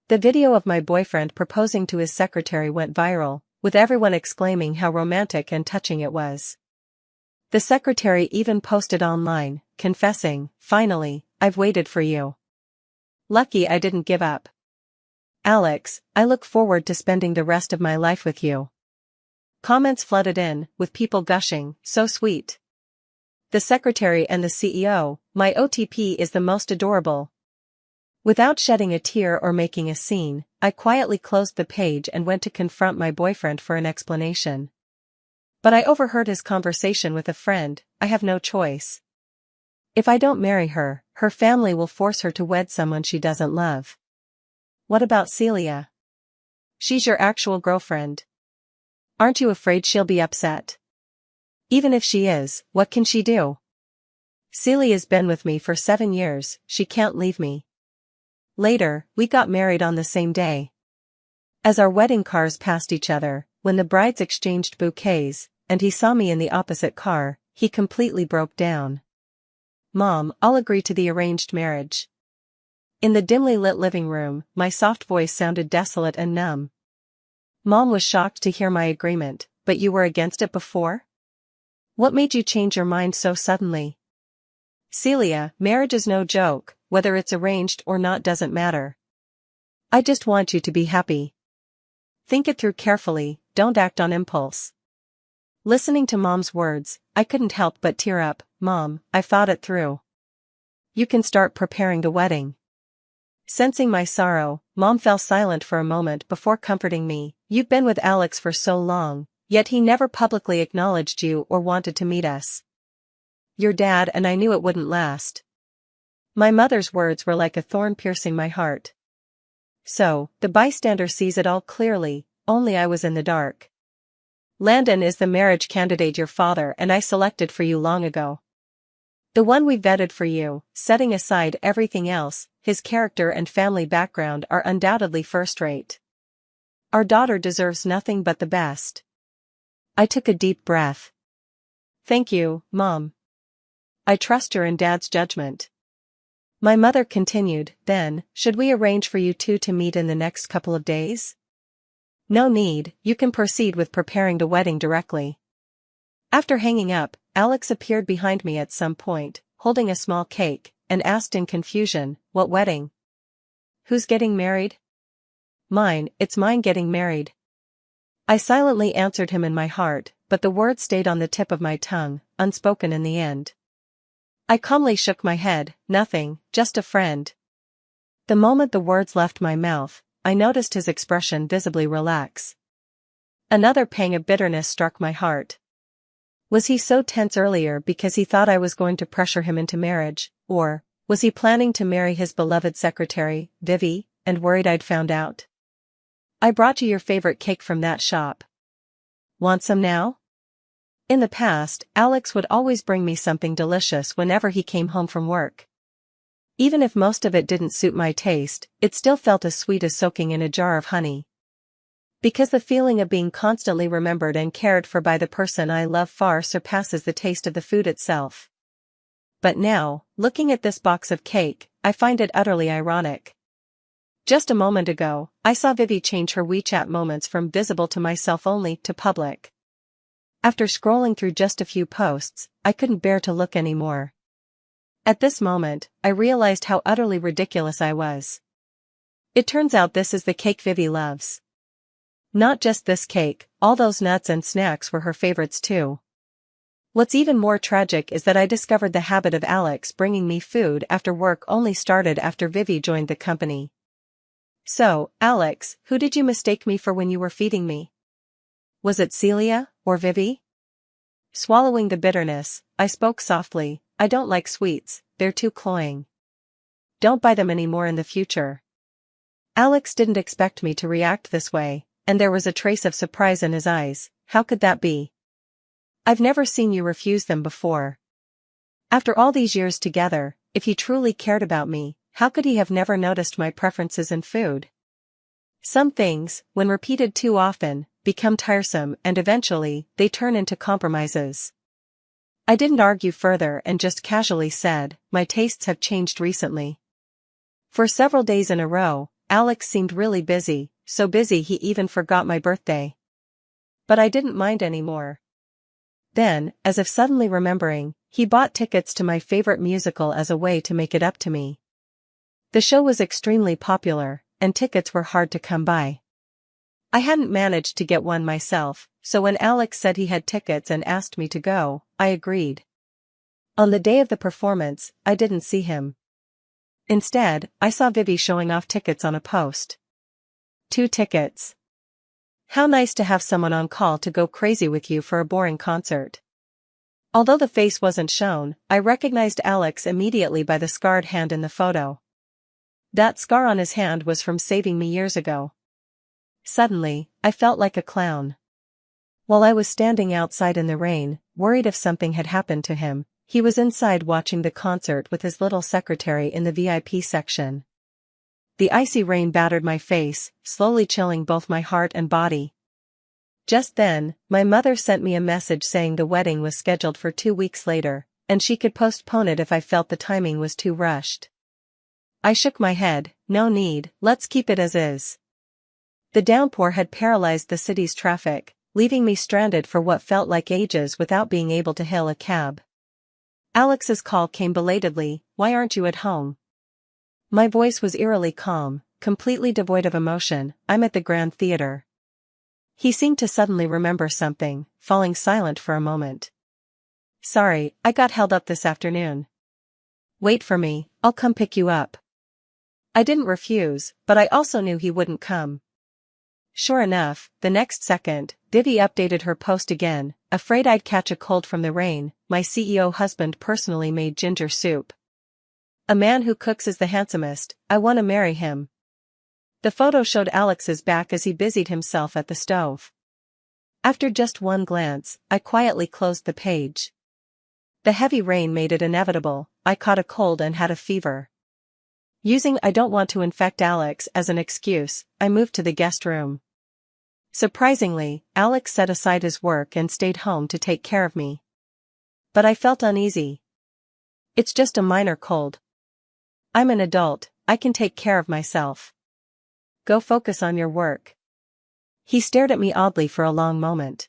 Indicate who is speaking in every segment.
Speaker 1: The video of my boyfriend proposing to his secretary went viral, with everyone exclaiming how romantic and touching it was. The secretary even posted online, confessing, "Finally, I've waited for you. Lucky I didn't give up. Alex, I look forward to spending the rest of my life with you." Comments flooded in, with people gushing, "So sweet. The secretary and the CEO, my OTP is the most adorable." Without shedding a tear or making a scene, I quietly closed the page and went to confront my boyfriend for an explanation. But I overheard his conversation with a friend. "I have no choice. If I don't marry her, her family will force her to wed someone she doesn't love." "What about Celia? She's your actual girlfriend. Aren't you afraid she'll be upset?" "Even if she is, what can she do? Celia's been with me for 7 years, she can't leave me." Later, we got married on the same day. As our wedding cars passed each other, when the brides exchanged bouquets, and he saw me in the opposite car, he completely broke down. "Mom, I'll agree to the arranged marriage." In the dimly lit living room, my soft voice sounded desolate and numb. Mom was shocked to hear my agreement. "But you were against it before? What made you change your mind so suddenly?" "Celia, marriage is no joke, whether it's arranged or not doesn't matter. I just want you to be happy. Think it through carefully, don't act on impulse." Listening to Mom's words, I couldn't help but tear up. "Mom, I've thought it through. You can start preparing the wedding." Sensing my sorrow, Mom fell silent for a moment before comforting me. "You've been with Alex for so long, yet he never publicly acknowledged you or wanted to meet us. Your dad and I knew it wouldn't last." My mother's words were like a thorn piercing my heart. So, the bystander sees it all clearly, only I was in the dark. "Landon is the marriage candidate your father and I selected for you long ago. The one we vetted for you, setting aside everything else. His character and family background are undoubtedly first-rate. Our daughter deserves nothing but the best." I took a deep breath. "Thank you, Mom. I trust your and Dad's judgment." My mother continued, "Then, should we arrange for you two to meet in the next couple of days?" "No need, you can proceed with preparing the wedding directly." After hanging up, Alex appeared behind me at some point, holding a small cake, and asked in confusion, "What wedding? Who's getting married?" "Mine, it's mine getting married." I silently answered him in my heart, but the words stayed on the tip of my tongue, unspoken in the end. I calmly shook my head. "Nothing, just a friend." The moment the words left my mouth, I noticed his expression visibly relax. Another pang of bitterness struck my heart. Was he so tense earlier because he thought I was going to pressure him into marriage, or was he planning to marry his beloved secretary, Vivi, and worried I'd found out? "I brought you your favorite cake from that shop. Want some now?" In the past, Alex would always bring me something delicious whenever he came home from work. Even if most of it didn't suit my taste, it still felt as sweet as soaking in a jar of honey. Because the feeling of being constantly remembered and cared for by the person I love far surpasses the taste of the food itself. But now, looking at this box of cake, I find it utterly ironic. Just a moment ago, I saw Vivi change her WeChat moments from visible to myself only to public. After scrolling through just a few posts, I couldn't bear to look anymore. At this moment, I realized how utterly ridiculous I was. It turns out this is the cake Vivi loves. Not just this cake, all those nuts and snacks were her favorites too. What's even more tragic is that I discovered the habit of Alex bringing me food after work only started after Vivi joined the company. "So, Alex, who did you mistake me for when you were feeding me? Was it Celia, or Vivi?" Swallowing the bitterness, I spoke softly. "I don't like sweets, they're too cloying. Don't buy them anymore in the future." Alex didn't expect me to react this way, and there was a trace of surprise in his eyes. "How could that be? I've never seen you refuse them before." After all these years together, if he truly cared about me, how could he have never noticed my preferences in food? Some things, when repeated too often, become tiresome and eventually, they turn into compromises. I didn't argue further and just casually said, "My tastes have changed recently." For several days in a row, Alex seemed really busy, so busy he even forgot my birthday. But I didn't mind anymore. Then, as if suddenly remembering, he bought tickets to my favorite musical as a way to make it up to me. The show was extremely popular, and tickets were hard to come by. I hadn't managed to get one myself, so when Alex said he had tickets and asked me to go, I agreed. On the day of the performance, I didn't see him. Instead, I saw Vivi showing off tickets on a post. 2 tickets. How nice to have someone on call to go crazy with you for a boring concert. Although the face wasn't shown, I recognized Alex immediately by the scarred hand in the photo. That scar on his hand was from saving me years ago. Suddenly, I felt like a clown. While I was standing outside in the rain, worried if something had happened to him, he was inside watching the concert with his little secretary in the VIP section. The icy rain battered my face, slowly chilling both my heart and body. Just then, my mother sent me a message saying the wedding was scheduled for 2 weeks later, and she could postpone it if I felt the timing was too rushed. I shook my head, no need, let's keep it as is. The downpour had paralyzed the city's traffic, leaving me stranded for what felt like ages without being able to hail a cab. Alex's call came belatedly, "Why aren't you at home?" My voice was eerily calm, completely devoid of emotion. "I'm at the Grand Theater." He seemed to suddenly remember something, falling silent for a moment. "Sorry, I got held up this afternoon." "Wait for me, I'll come pick you up." I didn't refuse, but I also knew he wouldn't come. Sure enough, the next second, Vivi updated her post again, "Afraid I'd catch a cold from the rain, my CEO husband personally made ginger soup. A man who cooks is the handsomest, I wanna marry him." The photo showed Alex's back as he busied himself at the stove. After just one glance, I quietly closed the page. The heavy rain made it inevitable, I caught a cold and had a fever. Using "I don't want to infect Alex" as an excuse, I moved to the guest room. Surprisingly, Alex set aside his work and stayed home to take care of me. But I felt uneasy. "It's just a minor cold. I'm an adult, I can take care of myself. Go focus on your work." He stared at me oddly for a long moment.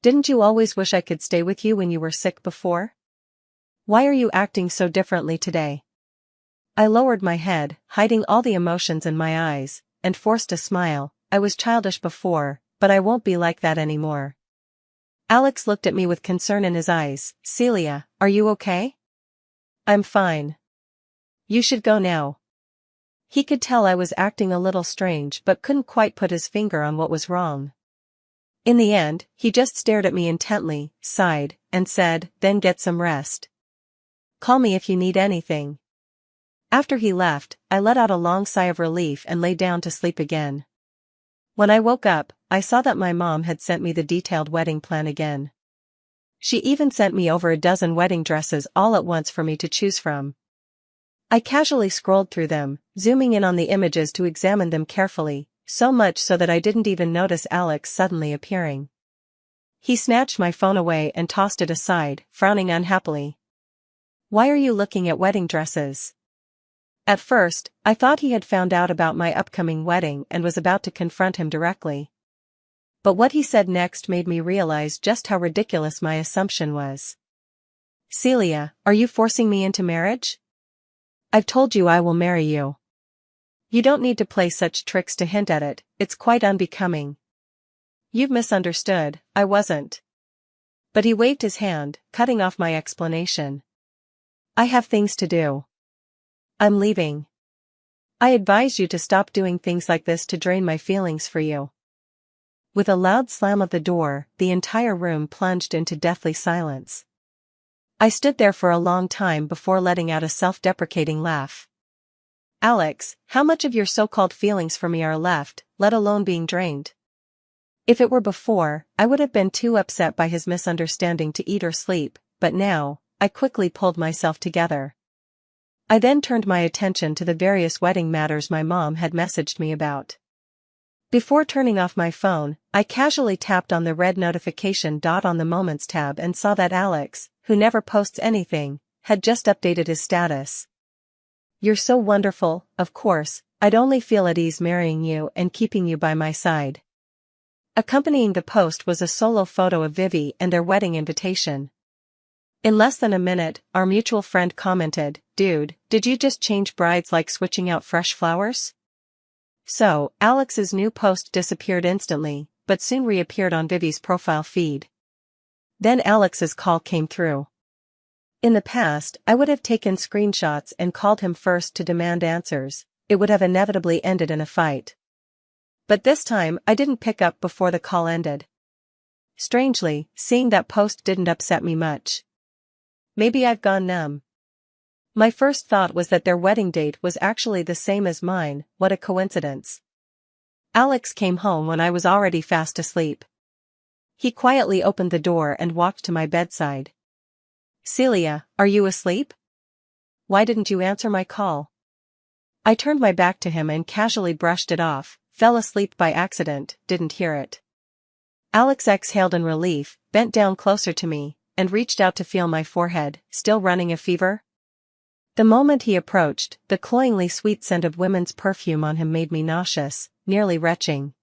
Speaker 1: "Didn't you always wish I could stay with you when you were sick before? Why are you acting so differently today?" I lowered my head, hiding all the emotions in my eyes, and forced a smile. "I was childish before, but I won't be like that anymore." Alex looked at me with concern in his eyes. "Celia, are you okay?" "I'm fine. You should go now." He could tell I was acting a little strange but couldn't quite put his finger on what was wrong. In the end, he just stared at me intently, sighed, and said, "Then get some rest. Call me if you need anything." After he left, I let out a long sigh of relief and lay down to sleep again. When I woke up, I saw that my mom had sent me the detailed wedding plan again. She even sent me over a dozen wedding dresses all at once for me to choose from. I casually scrolled through them, zooming in on the images to examine them carefully, so much so that I didn't even notice Alex suddenly appearing. He snatched my phone away and tossed it aside, frowning unhappily. "Why are you looking at wedding dresses?" At first, I thought he had found out about my upcoming wedding and was about to confront him directly. But what he said next made me realize just how ridiculous my assumption was. "Celia, are you forcing me into marriage? I've told you I will marry you. You don't need to play such tricks to hint at it, it's quite unbecoming." "You've misunderstood, I wasn't." But he waved his hand, cutting off my explanation. "I have things to do. I'm leaving. I advise you to stop doing things like this to drain my feelings for you." With a loud slam of the door, the entire room plunged into deathly silence. I stood there for a long time before letting out a self-deprecating laugh. "Alex, how much of your so-called feelings for me are left, let alone being drained?" If it were before, I would have been too upset by his misunderstanding to eat or sleep, but now, I quickly pulled myself together. I then turned my attention to the various wedding matters my mom had messaged me about. Before turning off my phone, I casually tapped on the red notification dot on the Moments tab and saw that Alex, who never posts anything, had just updated his status. "You're so wonderful, of course, I'd only feel at ease marrying you and keeping you by my side. Accompanying the post was a solo photo of Vivi and their wedding invitation. In less than a minute, our mutual friend commented, "Dude, did you just change brides like switching out fresh flowers?" So, Alex's new post disappeared instantly, but soon reappeared on Vivi's profile feed. Then Alex's call came through. In the past, I would have taken screenshots and called him first to demand answers. It would have inevitably ended in a fight. But this time, I didn't pick up before the call ended. Strangely, seeing that post didn't upset me much. Maybe I've gone numb. My first thought was that their wedding date was actually the same as mine. What a coincidence. Alex came home when I was already fast asleep. He quietly opened the door and walked to my bedside. "Celia, are you asleep? Why didn't you answer my call?" I turned my back to him and casually brushed it off, fell asleep by accident, didn't hear it. Alex exhaled in relief, bent down closer to me, and reached out to feel my forehead. "Still running a fever?" The moment he approached, the cloyingly sweet scent of women's perfume on him made me nauseous, nearly retching.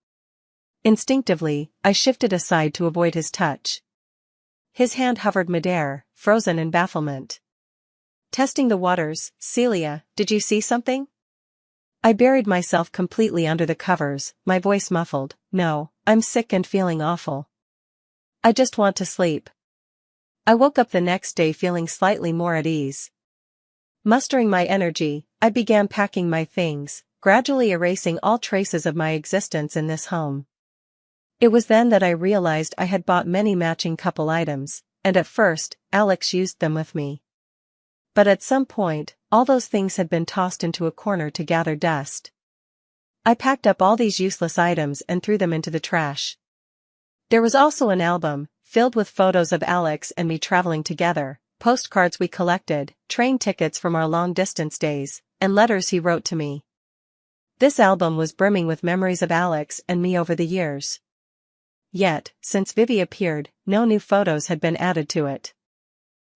Speaker 1: Instinctively, I shifted aside to avoid his touch. His hand hovered midair, frozen in bafflement. Testing the waters. "Celia, did you see something?" I buried myself completely under the covers, my voice muffled. "No, I'm sick and feeling awful. I just want to sleep." I woke up the next day feeling slightly more at ease. Mustering my energy, I began packing my things, gradually erasing all traces of my existence in this home. It was then that I realized I had bought many matching couple items, and at first, Alex used them with me. But at some point, all those things had been tossed into a corner to gather dust. I packed up all these useless items and threw them into the trash. There was also an album, filled with photos of Alex and me traveling together, postcards we collected, train tickets from our long-distance days, and letters he wrote to me. This album was brimming with memories of Alex and me over the years. Yet, since Vivi appeared, no new photos had been added to it.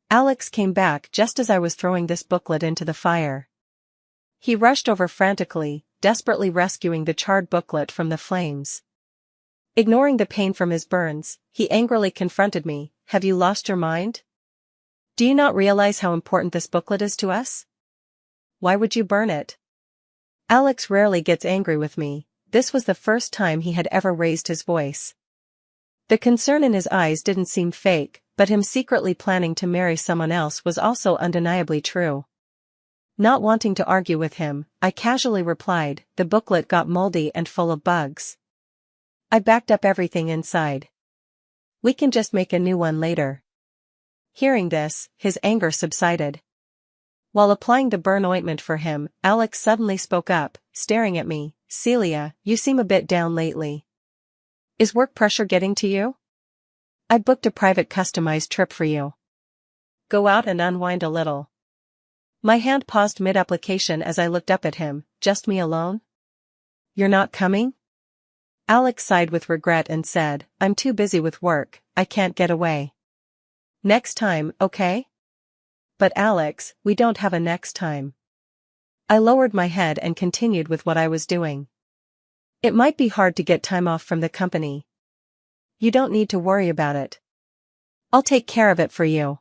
Speaker 1: Alex came back just as I was throwing this booklet into the fire. He rushed over frantically, desperately rescuing the charred booklet from the flames. Ignoring the pain from his burns, he angrily confronted me. "Have you lost your mind? Do you not realize how important this booklet is to us? Why would you burn it?" Alex rarely gets angry with me. This was the first time he had ever raised his voice. The concern in his eyes didn't seem fake, but him secretly planning to marry someone else was also undeniably true. Not wanting to argue with him, I casually replied, "The booklet got moldy and full of bugs. I backed up everything inside. We can just make a new one later." Hearing this, his anger subsided. While applying the burn ointment for him, Alex suddenly spoke up, staring at me. "Celia, you seem a bit down lately. Is work pressure getting to you? I booked a private customized trip for you. Go out and unwind a little." My hand paused mid-application as I looked up at him. "Just me alone? You're not coming?" Alex sighed with regret and said, "I'm too busy with work, I can't get away. Next time, okay?" "But Alex, we don't have a next time." I lowered my head and continued with what I was doing. "It might be hard to get time off from the company. You don't need to worry about it. I'll take care of it for you."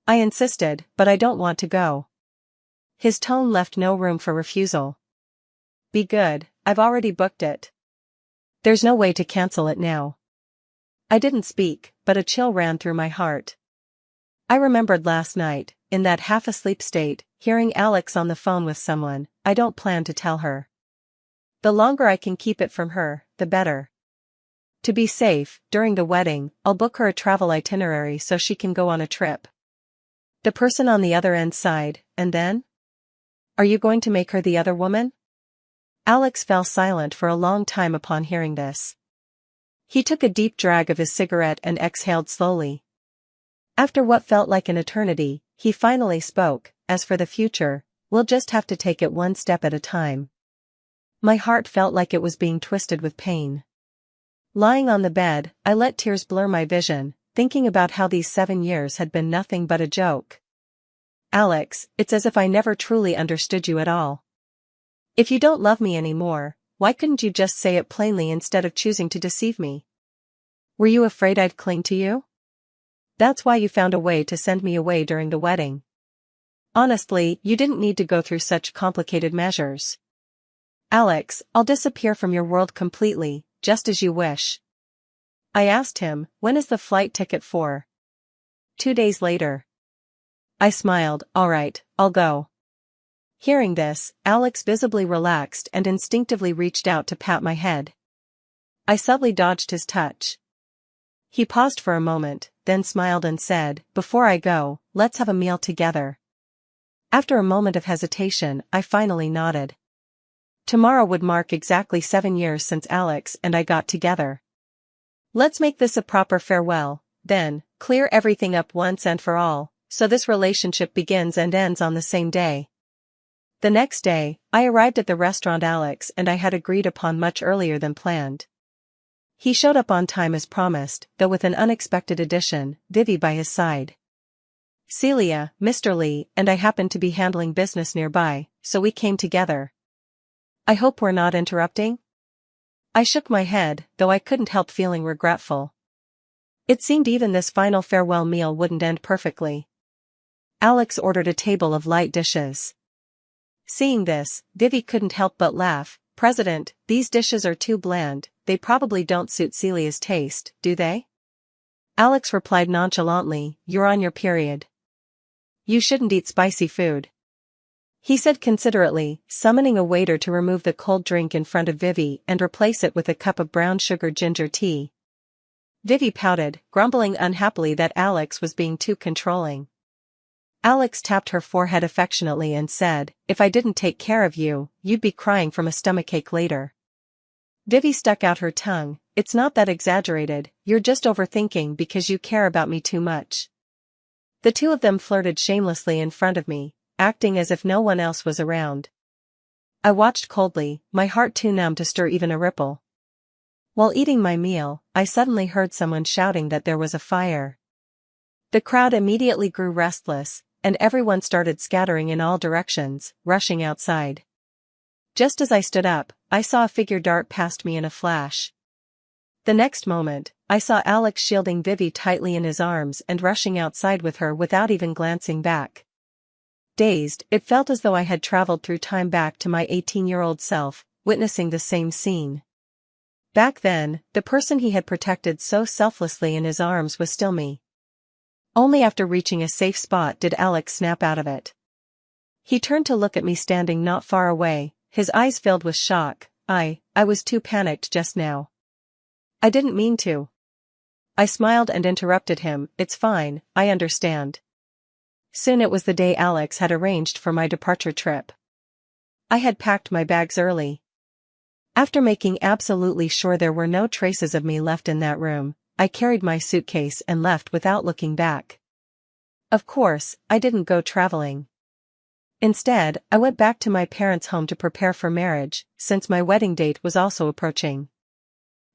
Speaker 1: I insisted, "But I don't want to go." His tone left no room for refusal. "Be good, I've already booked it. There's no way to cancel it now." I didn't speak, but a chill ran through my heart. I remembered last night, in that half-asleep state, hearing Alex on the phone with someone. I don't plan to tell her. The longer I can keep it from her, the better. To be safe, during the wedding, I'll book her a travel itinerary so she can go on a trip. The person on the other end sighed, "And then? Are you going to make her the other woman?" Alex fell silent for a long time upon hearing this. He took a deep drag of his cigarette and exhaled slowly. After what felt like an eternity, he finally spoke. "As for the future, we'll just have to take it one step at a time." My heart felt like it was being twisted with pain. Lying on the bed, I let tears blur my vision, thinking about how these 7 years had been nothing but a joke. "Alex, it's as if I never truly understood you at all. If you don't love me anymore, why couldn't you just say it plainly instead of choosing to deceive me? Were you afraid I'd cling to you? That's why you found a way to send me away during the wedding. Honestly, you didn't need to go through such complicated measures. Alex, I'll disappear from your world completely, just as you wish. I asked him, when is the flight ticket for? 2 days later. I smiled, alright, I'll go. Hearing this, Alex visibly relaxed and instinctively reached out to pat my head. I subtly dodged his touch. He paused for a moment, then smiled and said, before I go, let's have a meal together. After a moment of hesitation, I finally nodded. Tomorrow would mark exactly 7 years since Alex and I got together. Let's make this a proper farewell, then, clear everything up once and for all, so this relationship begins and ends on the same day. The next day, I arrived at the restaurant Alex and I had agreed upon much earlier than planned. He showed up on time as promised, though with an unexpected addition, Vivi by his side. Celia, Mr. Lee, and I happened to be handling business nearby, so we came together. I hope we're not interrupting? I shook my head, though I couldn't help feeling regretful. It seemed even this final farewell meal wouldn't end perfectly. Alex ordered a table of light dishes. Seeing this, Vivi couldn't help but laugh. President, these dishes are too bland, they probably don't suit Celia's taste, do they? Alex replied nonchalantly, you're on your period. You shouldn't eat spicy food. He said considerately, summoning a waiter to remove the cold drink in front of Vivi and replace it with a cup of brown sugar ginger tea. Vivi pouted, grumbling unhappily that Alex was being too controlling. Alex tapped her forehead affectionately and said, if I didn't take care of you, you'd be crying from a stomachache later. Vivi stuck out her tongue, it's not that exaggerated, you're just overthinking because you care about me too much. The two of them flirted shamelessly in front of me, acting as if no one else was around. I watched coldly, my heart too numb to stir even a ripple. While eating my meal, I suddenly heard someone shouting that there was a fire. The crowd immediately grew restless, and everyone started scattering in all directions, rushing outside. Just as I stood up, I saw a figure dart past me in a flash. The next moment, I saw Alex shielding Vivi tightly in his arms and rushing outside with her without even glancing back. Dazed, it felt as though I had traveled through time back to my 18-year-old self, witnessing the same scene. Back then, the person he had protected so selflessly in his arms was still me. Only after reaching a safe spot did Alex snap out of it. He turned to look at me standing not far away, his eyes filled with shock. I was too panicked just now. I didn't mean to. I smiled and interrupted him, it's fine, I understand. Soon it was the day Alex had arranged for my departure trip. I had packed my bags early. After making absolutely sure there were no traces of me left in that room, I carried my suitcase and left without looking back. Of course, I didn't go traveling. Instead, I went back to my parents' home to prepare for marriage, since my wedding date was also approaching.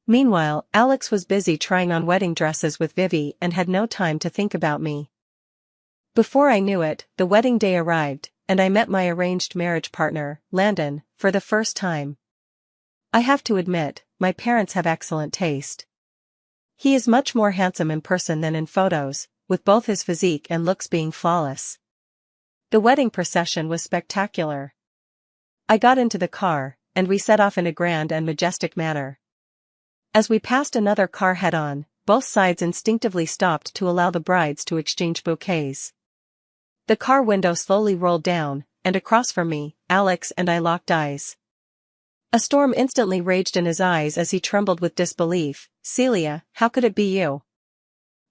Speaker 1: Meanwhile, Alex was busy trying on wedding dresses with Vivi and had no time to think about me. Before I knew it, the wedding day arrived, and I met my arranged marriage partner, Landon, for the first time. I have to admit, my parents have excellent taste. He is much more handsome in person than in photos, with both his physique and looks being flawless. The wedding procession was spectacular. I got into the car, and we set off in a grand and majestic manner. As we passed another car head-on, both sides instinctively stopped to allow the brides to exchange bouquets. The car window slowly rolled down, and across from me, Alex and I locked eyes. A storm instantly raged in his eyes as he trembled with disbelief. Celia, how could it be you?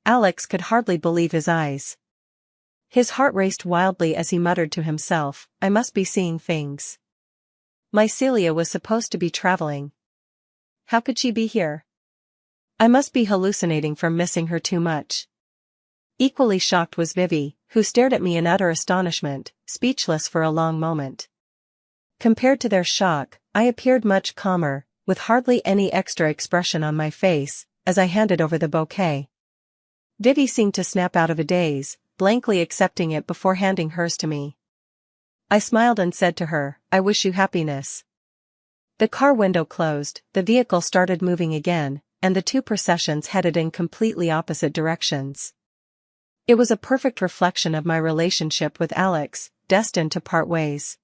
Speaker 1: Alex could hardly believe his eyes. His heart raced wildly as he muttered to himself, I must be seeing things. My Celia was supposed to be traveling. How could she be here? I must be hallucinating from missing her too much. Equally shocked was Vivi, who stared at me in utter astonishment, speechless for a long moment. Compared to their shock, I appeared much calmer, with hardly any extra expression on my face, as I handed over the bouquet. Vivi seemed to snap out of a daze, blankly accepting it before handing hers to me. I smiled and said to her, I wish you happiness. The car window closed, the vehicle started moving again, and the two processions headed in completely opposite directions. It was a perfect reflection of my relationship with Alex, destined to part ways.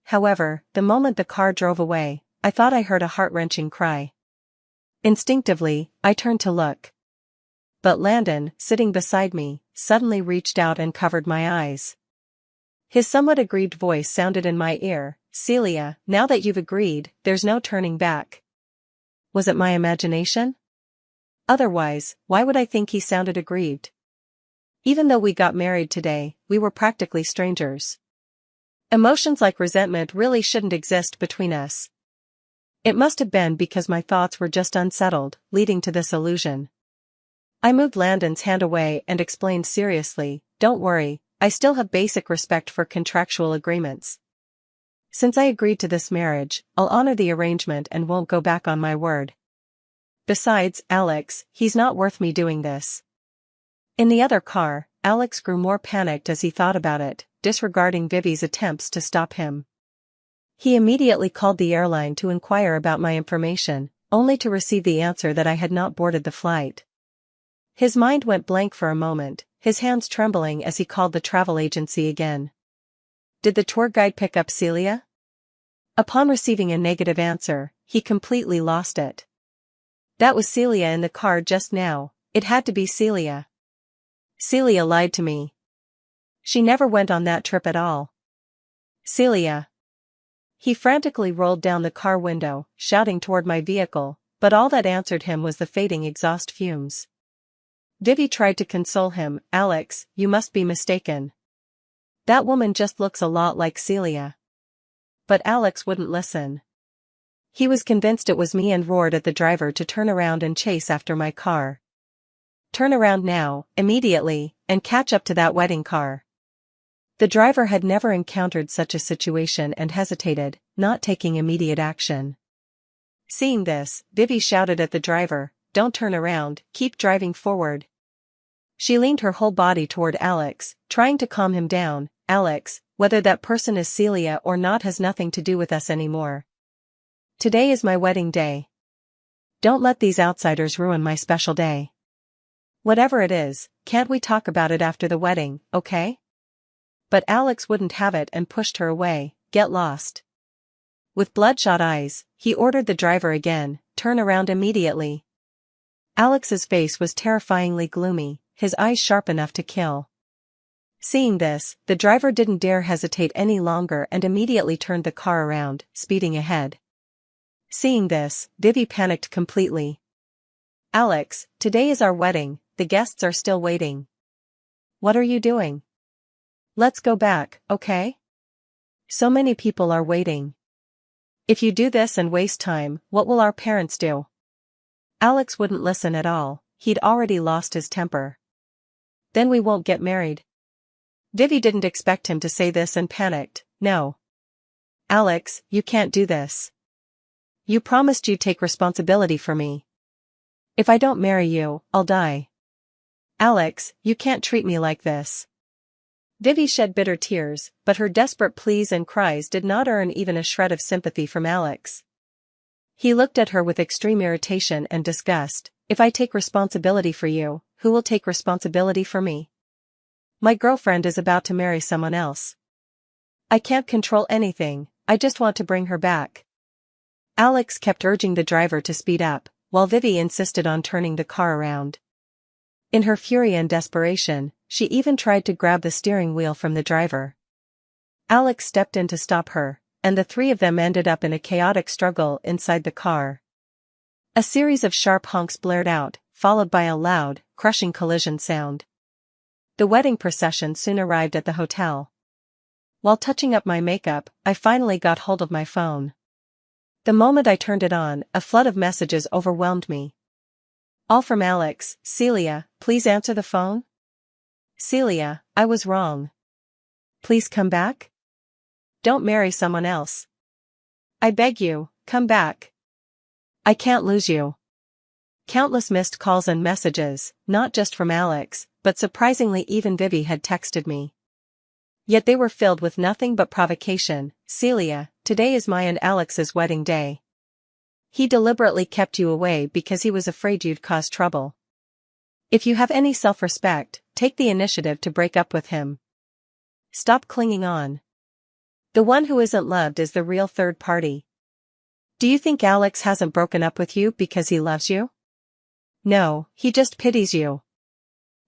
Speaker 1: However, the moment the car drove away, I thought I heard a heart-wrenching cry. Instinctively, I turned to look. But Landon, sitting beside me, suddenly reached out and covered my eyes. His somewhat aggrieved voice sounded in my ear, Celia, now that you've agreed, there's no turning back. Was it my imagination? Otherwise, why would I think he sounded aggrieved? Even though we got married today, we were practically strangers. Emotions like resentment really shouldn't exist between us. It must have been because my thoughts were just unsettled, leading to this illusion. I moved Landon's hand away and explained seriously, don't worry, I still have basic respect for contractual agreements. Since I agreed to this marriage, I'll honor the arrangement and won't go back on my word. Besides, Alex, he's not worth me doing this. In the other car, Alex grew more panicked as he thought about it, disregarding Vivi's attempts to stop him. He immediately called the airline to inquire about my information, only to receive the answer that I had not boarded the flight. His mind went blank for a moment, his hands trembling as he called the travel agency again. Did the tour guide pick up Celia? Upon receiving a negative answer, he completely lost it. That was Celia in the car just now, it had to be Celia. Celia lied to me. She never went on that trip at all. Celia. He frantically rolled down the car window, shouting toward my vehicle, but all that answered him was the fading exhaust fumes. Vivi tried to console him, Alex, you must be mistaken. That woman just looks a lot like Celia. But Alex wouldn't listen. He was convinced it was me and roared at the driver to turn around and chase after my car. Turn around now, immediately, and catch up to that wedding car. The driver had never encountered such a situation and hesitated, not taking immediate action. Seeing this, Vivi shouted at the driver, don't turn around, keep driving forward. She leaned her whole body toward Alex, trying to calm him down, Alex, whether that person is Celia or not has nothing to do with us anymore. Today is my wedding day. Don't let these outsiders ruin my special day. Whatever it is, can't we talk about it after the wedding, okay? But Alex wouldn't have it and pushed her away, get lost. With bloodshot eyes, he ordered the driver again, turn around immediately. Alex's face was terrifyingly gloomy, his eyes sharp enough to kill. Seeing this, the driver didn't dare hesitate any longer and immediately turned the car around, speeding ahead. Seeing this, Vivi panicked completely. Alex, today is our wedding, the guests are still waiting. What are you doing? Let's go back, okay? So many people are waiting. If you do this and waste time, what will our parents do? Alex wouldn't listen at all, he'd already lost his temper. Then we won't get married. Vivi didn't expect him to say this and panicked, no. Alex, you can't do this. You promised you'd take responsibility for me. If I don't marry you, I'll die. Alex, you can't treat me like this. Vivi shed bitter tears, but her desperate pleas and cries did not earn even a shred of sympathy from Alex. He looked at her with extreme irritation and disgust. If I take responsibility for you, who will take responsibility for me? My girlfriend is about to marry someone else. I can't control anything, I just want to bring her back. Alex kept urging the driver to speed up, while Vivi insisted on turning the car around. In her fury and desperation, she even tried to grab the steering wheel from the driver. Alex stepped in to stop her, and the three of them ended up in a chaotic struggle inside the car. A series of sharp honks blared out, followed by a loud, crushing collision sound. The wedding procession soon arrived at the hotel. While touching up my makeup, I finally got hold of my phone. The moment I turned it on, a flood of messages overwhelmed me. All from Alex. Celia, please answer the phone. Celia, I was wrong. Please come back. Don't marry someone else. I beg you, come back. I can't lose you. Countless missed calls and messages, not just from Alex, but surprisingly even Vivi had texted me. Yet they were filled with nothing but provocation. Celia, today is my and Alex's wedding day. He deliberately kept you away because he was afraid you'd cause trouble. If you have any self-respect, take the initiative to break up with him. Stop clinging on. The one who isn't loved is the real third party. Do you think Alex hasn't broken up with you because he loves you? No, he just pities you.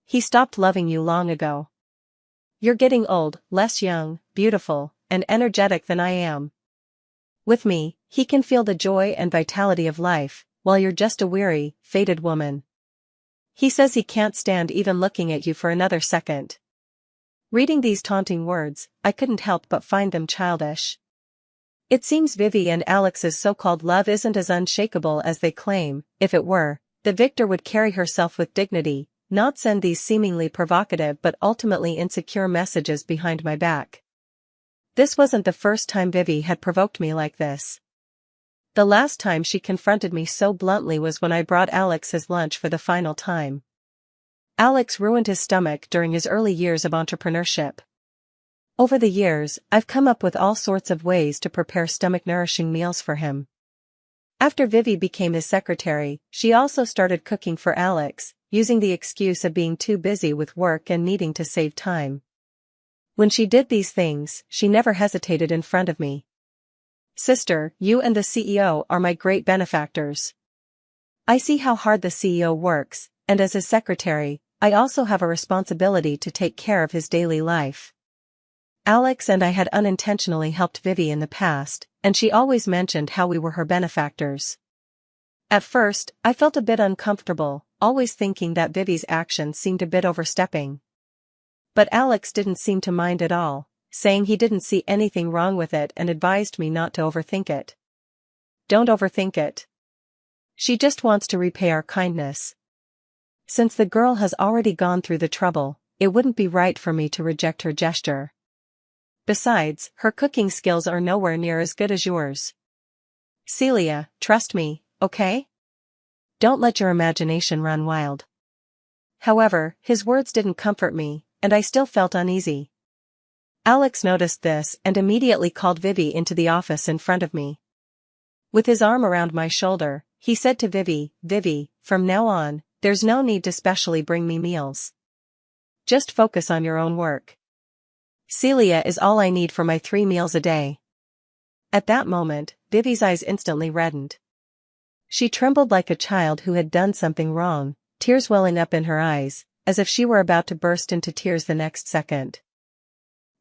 Speaker 1: He stopped loving you long ago. You're getting old, less young, beautiful, and energetic than I am. With me, he can feel the joy and vitality of life, while you're just a weary, faded woman. He says he can't stand even looking at you for another second. Reading these taunting words, I couldn't help but find them childish. It seems Vivi and Alex's so-called love isn't as unshakable as they claim. If it were, the victor would carry herself with dignity, not send these seemingly provocative but ultimately insecure messages behind my back. This wasn't the first time Vivi had provoked me like this. The last time she confronted me so bluntly was when I brought Alex his lunch for the final time. Alex ruined his stomach during his early years of entrepreneurship. Over the years, I've come up with all sorts of ways to prepare stomach-nourishing meals for him. After Vivi became his secretary, she also started cooking for Alex, using the excuse of being too busy with work and needing to save time. When she did these things, she never hesitated in front of me. Sister, you and the CEO are my great benefactors. I see how hard the CEO works, and as his secretary, I also have a responsibility to take care of his daily life. Alex and I had unintentionally helped Vivi in the past, and she always mentioned how we were her benefactors. At first, I felt a bit uncomfortable, always thinking that Vivi's actions seemed a bit overstepping. But Alex didn't seem to mind at all, saying he didn't see anything wrong with it and advised me not to overthink it. Don't overthink it. She just wants to repay our kindness. Since the girl has already gone through the trouble, it wouldn't be right for me to reject her gesture. Besides, her cooking skills are nowhere near as good as yours. Celia, trust me, okay? Don't let your imagination run wild. However, his words didn't comfort me, and I still felt uneasy. Alex noticed this and immediately called Vivi into the office in front of me. With his arm around my shoulder, he said to Vivi, "Vivi, from now on, there's no need to specially bring me meals. Just focus on your own work. Celia is all I need for my 3 meals a day." At that moment, Vivi's eyes instantly reddened. She trembled like a child who had done something wrong, tears welling up in her eyes, as if she were about to burst into tears the next second.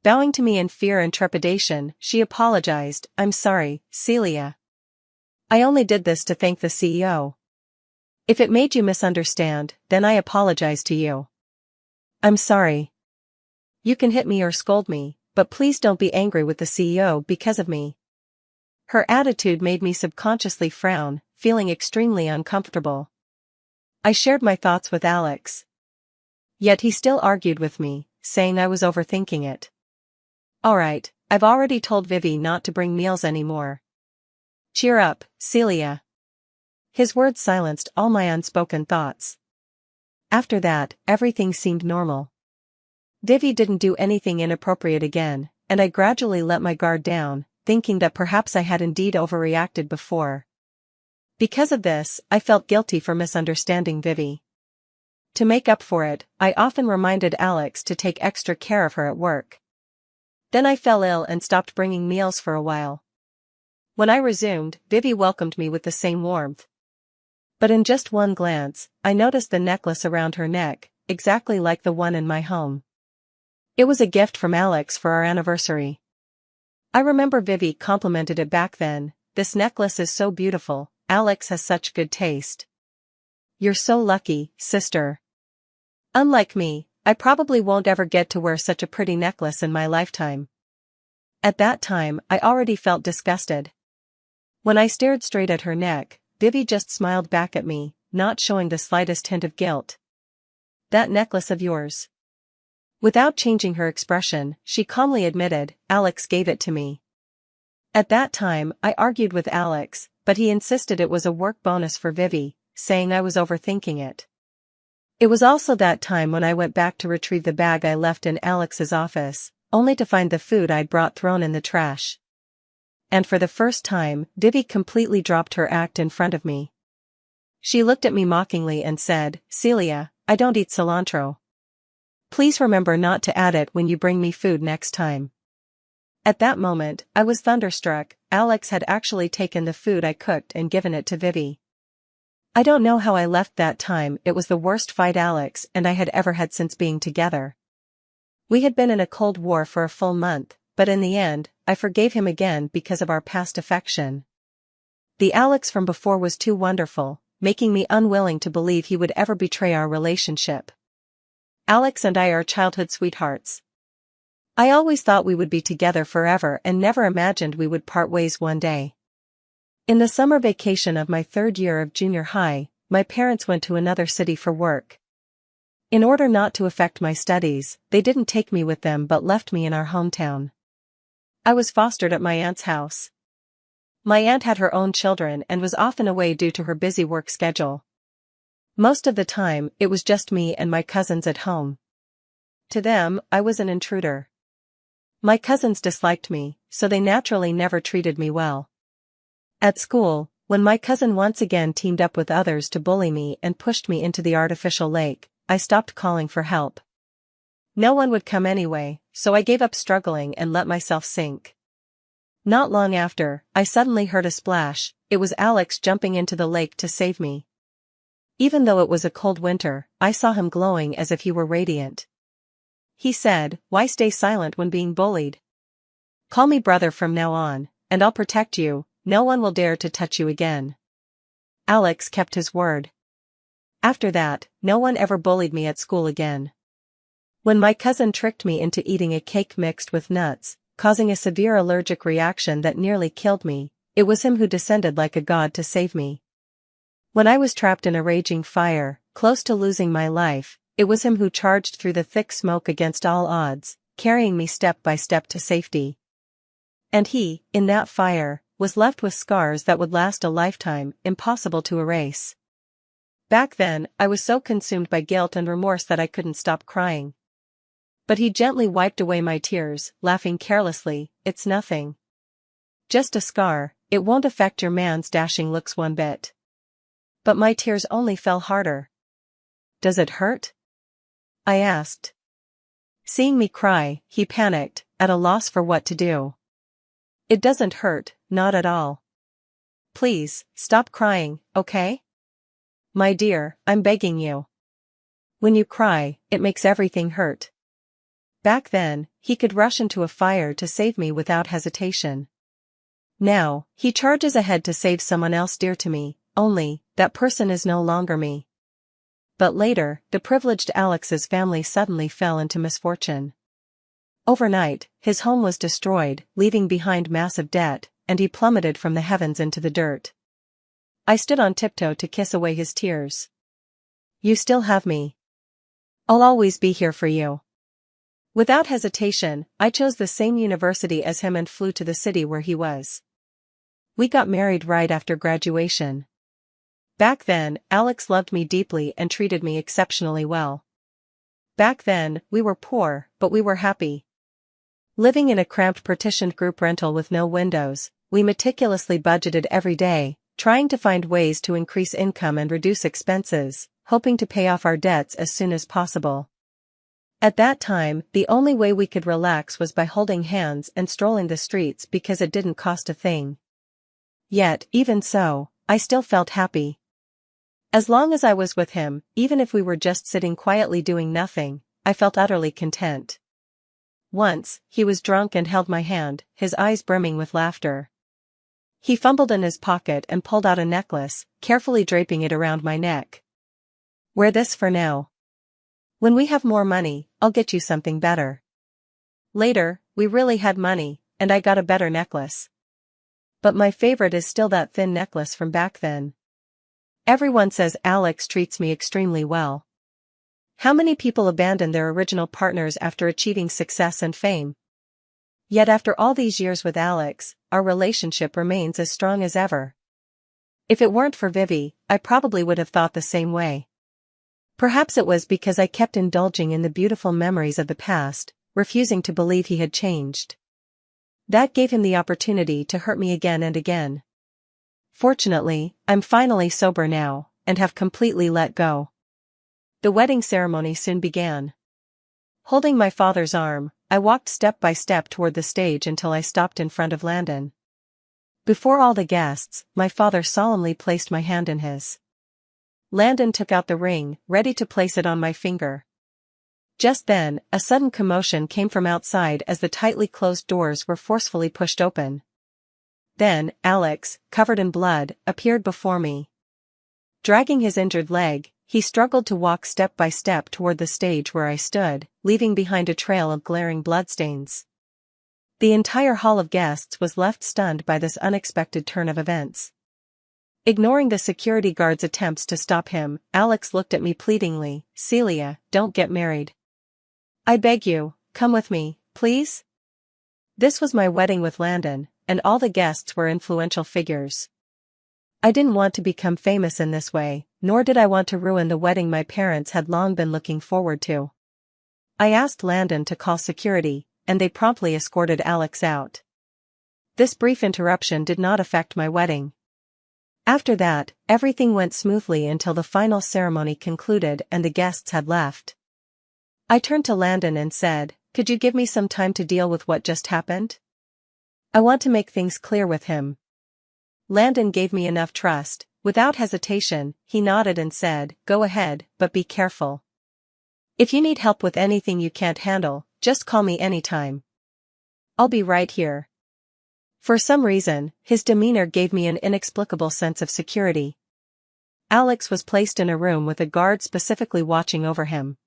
Speaker 1: Bowing to me in fear and trepidation, she apologized. "I'm sorry, Celia. I only did this to thank the CEO. If it made you misunderstand, then I apologize to you. I'm sorry. You can hit me or scold me, but please don't be angry with the CEO because of me." Her attitude made me subconsciously frown, feeling extremely uncomfortable. I shared my thoughts with Alex. Yet he still argued with me, saying I was overthinking it. Alright, I've already told Vivi not to bring meals anymore. Cheer up, Celia. His words silenced all my unspoken thoughts. After that, everything seemed normal. Vivi didn't do anything inappropriate again, and I gradually let my guard down, thinking that perhaps I had indeed overreacted before. Because of this, I felt guilty for misunderstanding Vivi. To make up for it, I often reminded Alex to take extra care of her at work. Then I fell ill and stopped bringing meals for a while. When I resumed, Vivi welcomed me with the same warmth. But in just one glance, I noticed the necklace around her neck, exactly like the one in my home. It was a gift from Alex for our anniversary. I remember Vivi complimented it back then. "This necklace is so beautiful, Alex has such good taste. You're so lucky, sister. Unlike me, I probably won't ever get to wear such a pretty necklace in my lifetime." At that time, I already felt disgusted. When I stared straight at her neck, Vivi just smiled back at me, not showing the slightest hint of guilt. "That necklace of yours." Without changing her expression, she calmly admitted, "Alex gave it to me." At that time, I argued with Alex, but he insisted it was a work bonus for Vivi, saying I was overthinking it. It was also that time when I went back to retrieve the bag I left in Alex's office, only to find the food I'd brought thrown in the trash. And for the first time, Vivi completely dropped her act in front of me. She looked at me mockingly and said, "Celia, I don't eat cilantro. Please remember not to add it when you bring me food next time." At that moment, I was thunderstruck. Alex had actually taken the food I cooked and given it to Vivi. I don't know how I left that time. It was the worst fight Alex and I had ever had since being together. We had been in a cold war for a full month, but in the end, I forgave him again because of our past affection. The Alex from before was too wonderful, making me unwilling to believe he would ever betray our relationship. Alex and I are childhood sweethearts. I always thought we would be together forever and never imagined we would part ways one day. In the summer vacation of my 3rd year of junior high, my parents went to another city for work. In order not to affect my studies, they didn't take me with them but left me in our hometown. I was fostered at my aunt's house. My aunt had her own children and was often away due to her busy work schedule. Most of the time, it was just me and my cousins at home. To them, I was an intruder. My cousins disliked me, so they naturally never treated me well. At school, when my cousin once again teamed up with others to bully me and pushed me into the artificial lake, I stopped calling for help. No one would come anyway, so I gave up struggling and let myself sink. Not long after, I suddenly heard a splash. It was Alex jumping into the lake to save me. Even though it was a cold winter, I saw him glowing as if he were radiant. He said, "Why stay silent when being bullied? Call me brother from now on, and I'll protect you. No one will dare to touch you again." Alex kept his word. After that, no one ever bullied me at school again. When my cousin tricked me into eating a cake mixed with nuts, causing a severe allergic reaction that nearly killed me, it was him who descended like a god to save me. When I was trapped in a raging fire, close to losing my life, it was him who charged through the thick smoke against all odds, carrying me step by step to safety. And he, in that fire, was left with scars that would last a lifetime, impossible to erase. Back then, I was so consumed by guilt and remorse that I couldn't stop crying. But he gently wiped away my tears, laughing carelessly, "It's nothing. Just a scar, it won't affect your man's dashing looks one bit." But my tears only fell harder. "Does it hurt?" I asked. Seeing me cry, he panicked, at a loss for what to do. "It doesn't hurt, not at all. Please, stop crying, okay? My dear, I'm begging you. When you cry, it makes everything hurt." Back then, he could rush into a fire to save me without hesitation. Now, he charges ahead to save someone else dear to me, only, that person is no longer me. But later, the privileged Alex's family suddenly fell into misfortune. Overnight, his home was destroyed, leaving behind massive debt, and he plummeted from the heavens into the dirt. I stood on tiptoe to kiss away his tears. "You still have me. I'll always be here for you." Without hesitation, I chose the same university as him and flew to the city where he was. We got married right after graduation. Back then, Alex loved me deeply and treated me exceptionally well. Back then, we were poor, but we were happy. Living in a cramped partitioned group rental with no windows, we meticulously budgeted every day, trying to find ways to increase income and reduce expenses, hoping to pay off our debts as soon as possible. At that time, the only way we could relax was by holding hands and strolling the streets because it didn't cost a thing. Yet, even so, I still felt happy. As long as I was with him, even if we were just sitting quietly doing nothing, I felt utterly content. Once, he was drunk and held my hand, his eyes brimming with laughter. He fumbled in his pocket and pulled out a necklace, carefully draping it around my neck. "Wear this for now. When we have more money, I'll get you something better." Later, we really had money, and I got a better necklace. But my favorite is still that thin necklace from back then. Everyone says Alex treats me extremely well. How many people abandon their original partners after achieving success and fame? Yet after all these years with Alex, our relationship remains as strong as ever. If it weren't for Vivi, I probably would have thought the same way. Perhaps it was because I kept indulging in the beautiful memories of the past, refusing to believe he had changed. That gave him the opportunity to hurt me again and again. Fortunately, I'm finally sober now, and have completely let go. The wedding ceremony soon began. Holding my father's arm, I walked step by step toward the stage until I stopped in front of Landon. Before all the guests, my father solemnly placed my hand in his. Landon took out the ring, ready to place it on my finger. Just then, a sudden commotion came from outside as the tightly closed doors were forcefully pushed open. Then, Alex, covered in blood, appeared before me. Dragging his injured leg, he struggled to walk step by step toward the stage where I stood, leaving behind a trail of glaring bloodstains. The entire hall of guests was left stunned by this unexpected turn of events. Ignoring the security guard's attempts to stop him, Alex looked at me pleadingly. "Celia, don't get married. I beg you, come with me, please?" This was my wedding with Landon, and all the guests were influential figures. I didn't want to become famous in this way, nor did I want to ruin the wedding my parents had long been looking forward to. I asked Landon to call security, and they promptly escorted Alex out. This brief interruption did not affect my wedding. After that, everything went smoothly until the final ceremony concluded and the guests had left. I turned to Landon and said, "Could you give me some time to deal with what just happened? I want to make things clear with him." Landon gave me enough trust. Without hesitation, he nodded and said, "Go ahead, but be careful. If you need help with anything you can't handle, just call me anytime. I'll be right here." For some reason, his demeanor gave me an inexplicable sense of security. Alex was placed in a room with a guard specifically watching over him.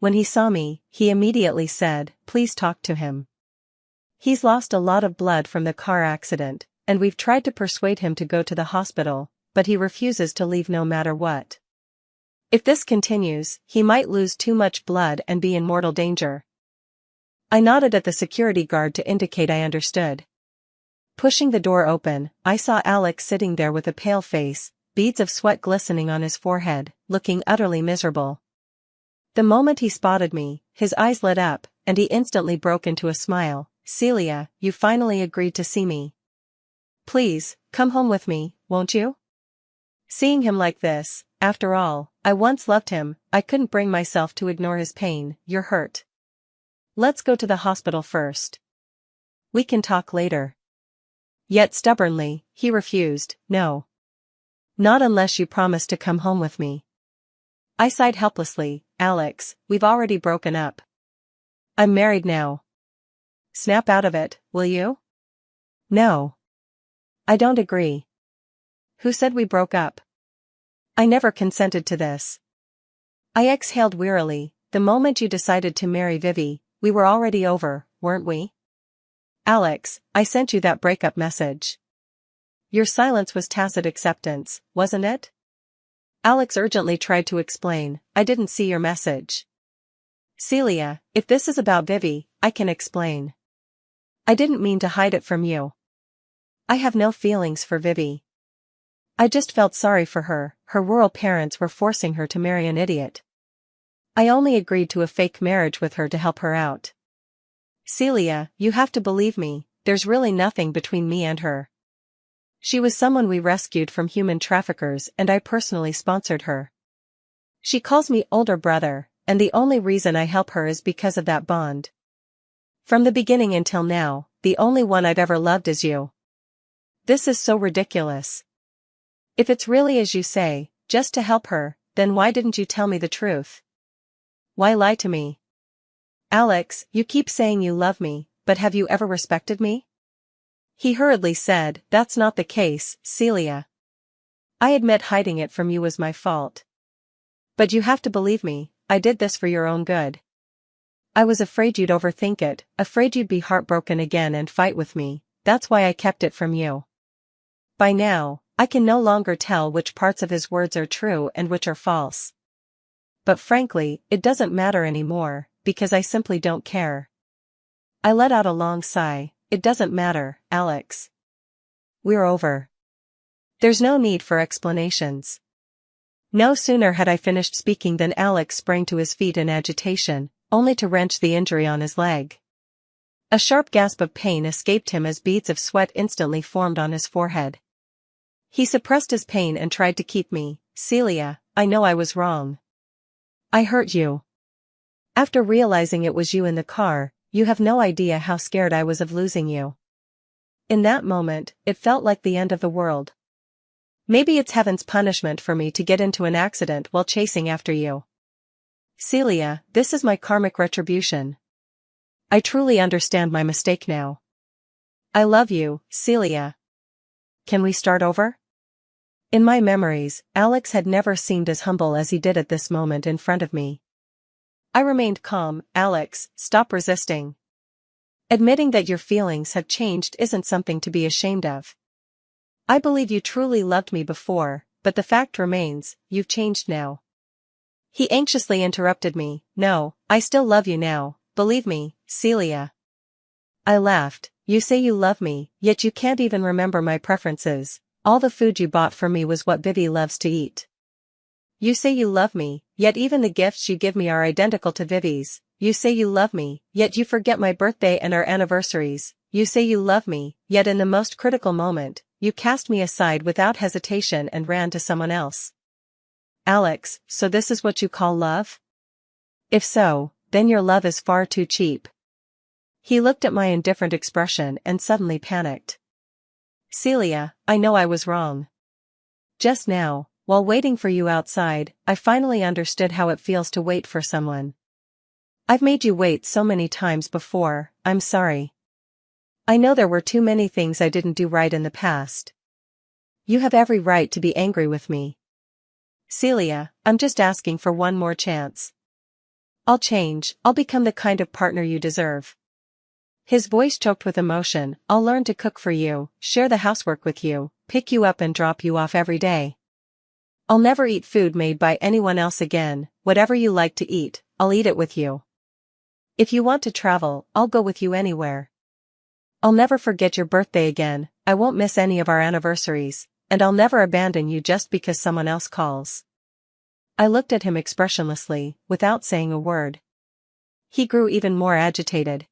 Speaker 1: When he saw me, he immediately said, "Please talk to him. He's lost a lot of blood from the car accident, and we've tried to persuade him to go to the hospital, but he refuses to leave no matter what. If this continues, he might lose too much blood and be in mortal danger." I nodded at the security guard to indicate I understood. Pushing the door open, I saw Alex sitting there with a pale face, beads of sweat glistening on his forehead, looking utterly miserable. The moment he spotted me, his eyes lit up, and he instantly broke into a smile. "Celia, you finally agreed to see me. Please, come home with me, won't you?" Seeing him like this, after all, I once loved him, I couldn't bring myself to ignore his pain. "You're hurt. Let's go to the hospital first. We can talk later." Yet stubbornly, he refused. "No. Not unless you promise to come home with me." I sighed helplessly. "Alex, we've already broken up. I'm married now. Snap out of it, will you?" "No. I don't agree. Who said we broke up? I never consented to this." I exhaled wearily. "The moment you decided to marry Vivi, we were already over, weren't we? Alex, I sent you that breakup message. Your silence was tacit acceptance, wasn't it?" Alex urgently tried to explain. "I didn't see your message." "Celia, if this is about Vivi, I can explain. I didn't mean to hide it from you. I have no feelings for Vivi. I just felt sorry for her. Her rural parents were forcing her to marry an idiot. I only agreed to a fake marriage with her to help her out. Celia, you have to believe me, there's really nothing between me and her. She was someone we rescued from human traffickers and I personally sponsored her. She calls me older brother, and the only reason I help her is because of that bond. From the beginning until now, the only one I've ever loved is you. This is so ridiculous. If it's really as you say, just to help her, then why didn't you tell me the truth? Why lie to me? Alex, you keep saying you love me, but have you ever respected me?" He hurriedly said, "That's not the case, Celia. I admit hiding it from you was my fault. But you have to believe me, I did this for your own good. I was afraid you'd overthink it, afraid you'd be heartbroken again and fight with me, that's why I kept it from you." By now, I can no longer tell which parts of his words are true and which are false. But frankly, it doesn't matter anymore, because I simply don't care. I let out a long sigh. "It doesn't matter, Alex. We're over. There's no need for explanations." No sooner had I finished speaking than Alex sprang to his feet in agitation. only to wrench the injury on his leg. A sharp gasp of pain escaped him as beads of sweat instantly formed on his forehead. He suppressed his pain and tried to keep me. Celia, I know I was wrong. I hurt you. After realizing it was you in the car, you have no idea how scared I was of losing you. In that moment, it felt like the end of the world. Maybe it's heaven's punishment for me to get into an accident while chasing after you. Celia, this is my karmic retribution. I truly understand my mistake now. I love you, Celia. Can we start over? In my memories, Alex had never seemed as humble as he did at this moment in front of me. I remained calm. Alex, stop resisting. Admitting that your feelings have changed isn't something to be ashamed of. I believe you truly loved me before, but the fact remains, you've changed now. He anxiously interrupted me. No, I still love you now, believe me, Celia. I laughed. You say you love me, yet you can't even remember my preferences. All the food you bought for me was what Vivi loves to eat. You say you love me, yet even the gifts you give me are identical to Vivi's. You say you love me, yet you forget my birthday and our anniversaries. You say you love me, yet in the most critical moment, you cast me aside without hesitation and ran to someone else. Alex, so this is what you call love? If so, then your love is far too cheap. He looked at my indifferent expression and suddenly panicked. Celia, I know I was wrong. Just now, while waiting for you outside, I finally understood how it feels to wait for someone. I've made you wait so many times before, I'm sorry. I know there were too many things I didn't do right in the past. You have every right to be angry with me. Celia, I'm just asking for one more chance. I'll change, I'll become the kind of partner you deserve. His voice choked with emotion. I'll learn to cook for you, share the housework with you, pick you up and drop you off every day. I'll never eat food made by anyone else again. Whatever you like to eat, I'll eat it with you. If you want to travel, I'll go with you anywhere. I'll never forget your birthday again, I won't miss any of our anniversaries, and I'll never abandon you just because someone else calls. I looked at him expressionlessly, without saying a word. He grew even more agitated.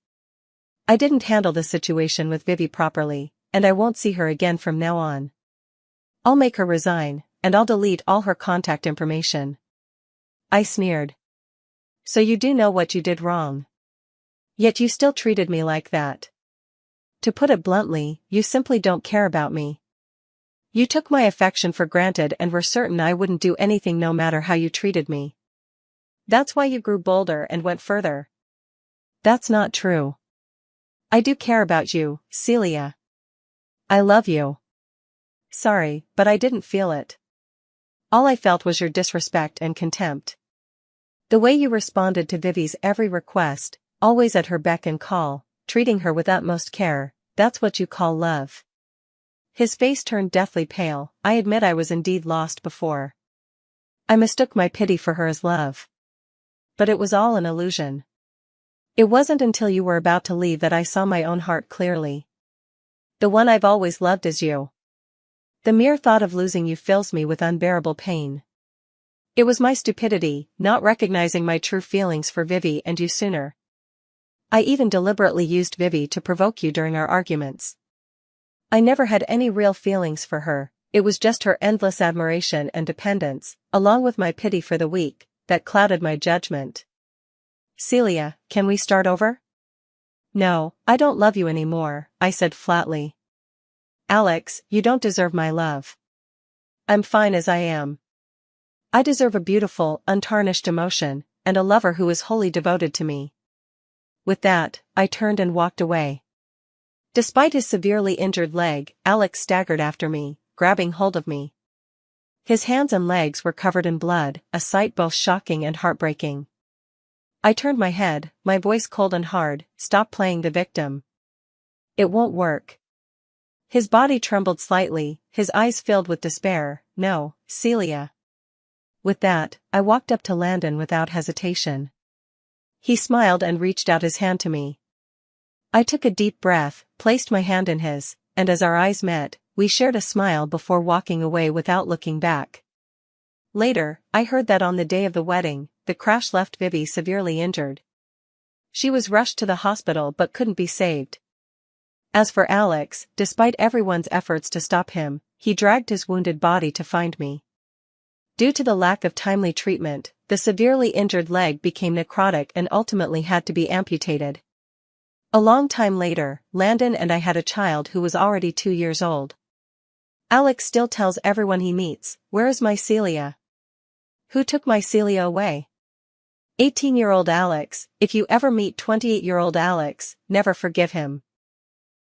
Speaker 1: I didn't handle the situation with Vivi properly, and I won't see her again from now on. I'll make her resign, and I'll delete all her contact information. I sneered. So you do know what you did wrong. Yet you still treated me like that. To put it bluntly, you simply don't care about me. You took my affection for granted and were certain I wouldn't do anything no matter how you treated me. That's why you grew bolder and went further. That's not true. I do care about you, Celia. I love you. Sorry, but I didn't feel it. All I felt was your disrespect and contempt. The way you responded to Vivi's every request, always at her beck and call, treating her with utmost care, that's what you call love. His face turned deathly pale. I admit I was indeed lost before. I mistook my pity for her as love. But it was all an illusion. It wasn't until you were about to leave that I saw my own heart clearly. The one I've always loved is you. The mere thought of losing you fills me with unbearable pain. It was my stupidity, not recognizing my true feelings for Vivi and you sooner. I even deliberately used Vivi to provoke you during our arguments. I never had any real feelings for her, it was just her endless admiration and dependence, along with my pity for the weak, that clouded my judgment. Celia, can we start over? No, I don't love you anymore, I said flatly. Alex, you don't deserve my love. I'm fine as I am. I deserve a beautiful, untarnished emotion, and a lover who is wholly devoted to me. With that, I turned and walked away. Despite his severely injured leg, Alex staggered after me, grabbing hold of me. His hands and legs were covered in blood, a sight both shocking and heartbreaking. I turned my head, my voice cold and hard. Stop playing the victim. It won't work. His body trembled slightly, his eyes filled with despair. No, Celia. With that, I walked up to Landon without hesitation. He smiled and reached out his hand to me. I took a deep breath, placed my hand in his, and as our eyes met, we shared a smile before walking away without looking back. Later, I heard that on the day of the wedding, the crash left Vivi severely injured. She was rushed to the hospital but couldn't be saved. As for Alex, despite everyone's efforts to stop him, he dragged his wounded body to find me. Due to the lack of timely treatment, the severely injured leg became necrotic and ultimately had to be amputated. A long time later, Landon and I had a child who was already 2 years old. Alex still tells everyone he meets, "Where is my Celia? Who took my Celia away?" 18-year-old Alex, if you ever meet 28-year-old Alex, never forgive him.